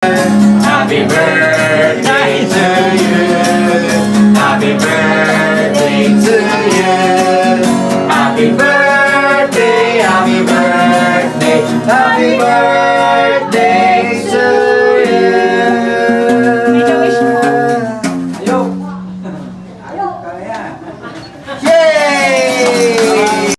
Happy birthday to you. Happy birthday to you. Happy birthday, happy birthday, happy birthday to you. Yay!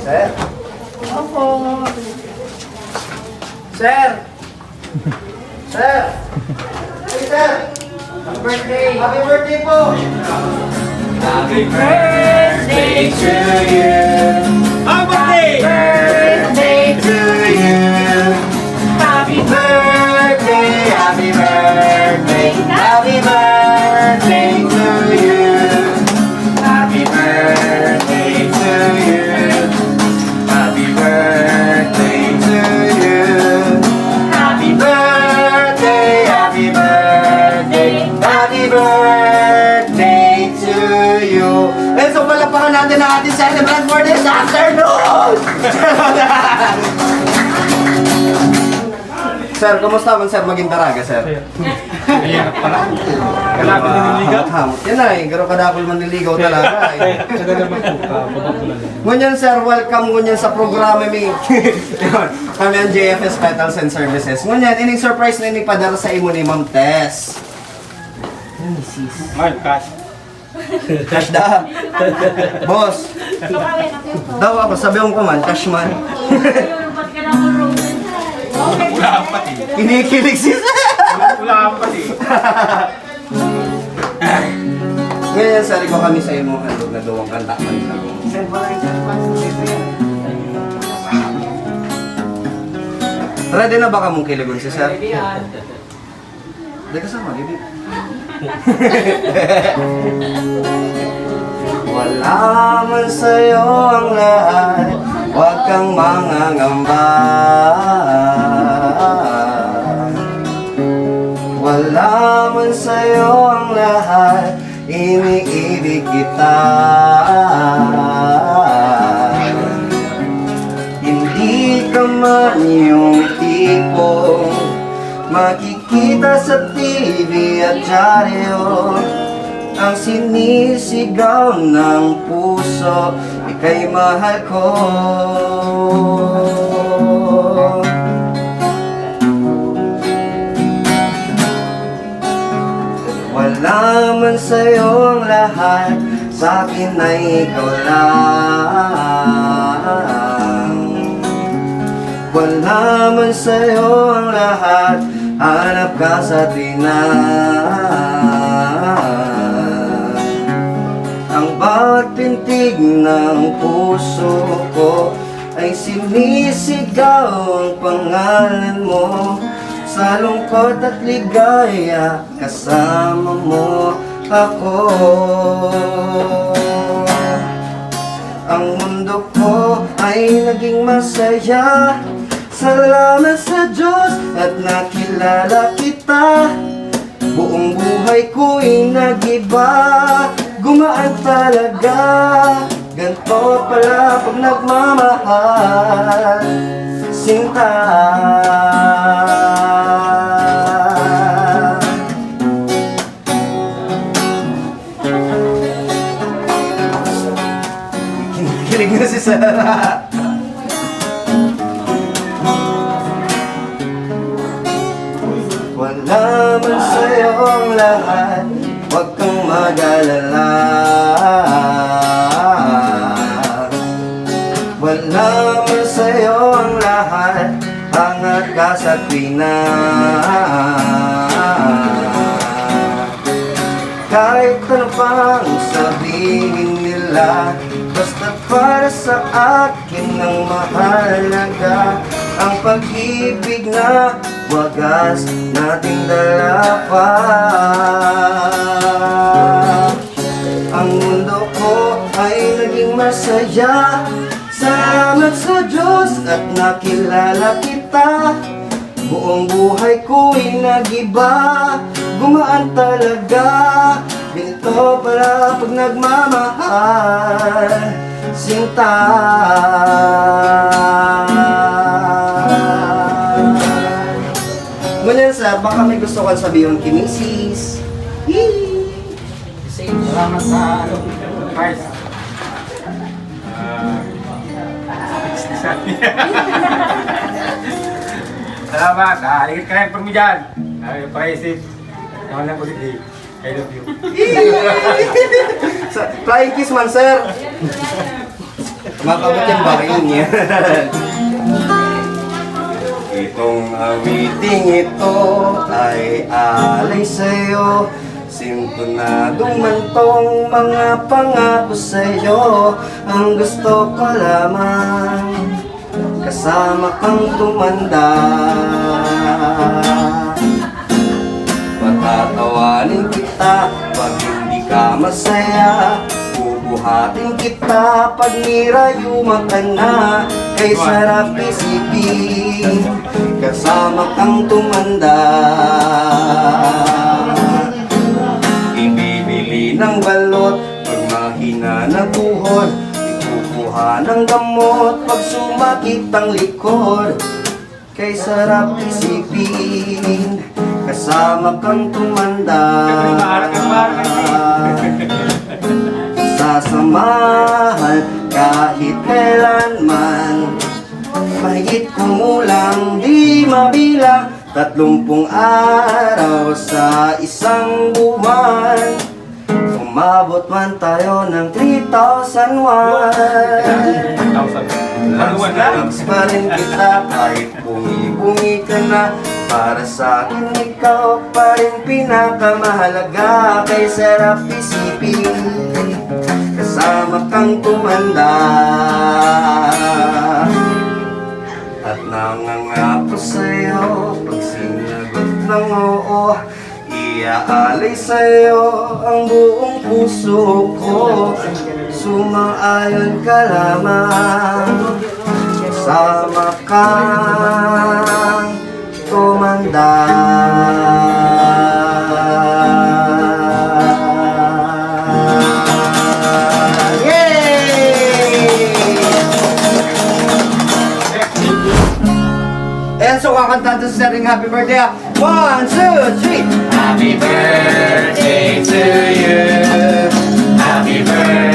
Sir? Opo. Sir? Sir? Hey, sir! Happy birthday! Happy birthday po! Happy birthday to you! Happy birthday to you! Happy birthday! Happy birthday! Happy birthday to you! Happy birthday to you! Happy birthday to you! Happy birthday! Happy birthday! Happy birthday to you! Eh, so palapakan natin ang ating celebrant for this afternoon! Sir, kumusta man sir maging daraga, sir? Ayan pala. Kalapit na niligaw. Hamot yan ay, garo kadakol man niligaw talaga ay. Sada naman po, pabakulan. Ngunyan sir, welcome ngunyan sa programa mi. Yun, kami ang JFS Petals and Services. Ngunyan, ining surprise na ining padara sa imo ni Ma'am Tess. Yan, sis. Ngayon, cash. Cash da. Boss. Daw ako, sabihan ko man, cash man. Wala ang pati. Kinikilig sis. Wala ang pati. Ngayon, sari ko kami sa imo handog na duwang kanta man sa ako. Ready na ba ka mong kiligon si sir? Hindi ka sama, Bibi. Wala man sa'yo ang lahat, huwag kang mangangamba. Wala man sa'yo ang lahat, iniibig kita. Hindi ka man yung tipong makikita sa TV at dyaryo, ang sinisigaw ng puso, ika'y mahal ko. Wala man sa'yo ang lahat, sa'kin ay ikaw lang. Wala man sa'yo ang lahat, hanap ka sa tinan. Ang bawat pintig ng puso ko ay sinisigaw ang pangalan mo. Sa lungkot at ligaya, kasama mo ako. Ang mundo ko ay naging masaya, salamat sa Diyos at nakilala kita. Buong buhay ko'y nag-iba, gumaan talaga. Ganto pala pag nagmamahal, sinta. Kinikilig na si Sarah. Wala man sa'yo ang lahat, huwag kang mag-alala. Wala man sa'yo ang lahat, angat ka sa tuwina. Kahit ano pang sabihin nila, basta para sa akin ang mahalaga ang pag-ibig na wagas nating dala pa. Ang mundo ko ay naging masaya, salamat sa Diyos at nakilala kita. Buong buhay ko'y nag-iba, gumaan talaga. Ganito pala pag nagmamahal, sinta. Ngunyan sa, baka may gusto kang sabihin kay Mrs. Yee! Salamat sa ano, price. Salamat. Ingat ka lang pag mo dyan. Paisip. Naman lang ulit eh. I love you. Flying kiss man, sir. Makabot yung bakin niya. Itong awiting ito ay alay sa'yo. Sintonadong mantong mga pangako sa'yo. Ang gusto ko lamang kasama kang tumanda. Patatawanin kita pag hindi ka masaya. Bubuhatin kita pag nirayuman ka na. Kay sarap isipin kasama kang tumanda. Ibibili ng balot pag mahina na tuhod, ikukuha ng gamot pag sumakit ang likod. Kay sarap isipin kasama kang tumanda. Sasamahan kahit kailanman, mahigit kumulang di mabilang, 30 araw sa isang buwan. Umabot man tayo ng 3,001. Lags pa rin kita kahit bungi-bungi ka na. Para sa akin ikaw pa rin pinakamahalaga. Kay sarap isipin kasama kang tumanda. At nangangako sa'yo pag sinagot ng oo, iaalay sa'yo ang buong puso ko. Sumaayon ka lamang, kasama kang tumanda. And so kakanta to sa ring happy birthday. 1, 2, 3. Happy birthday to you. Happy birthday.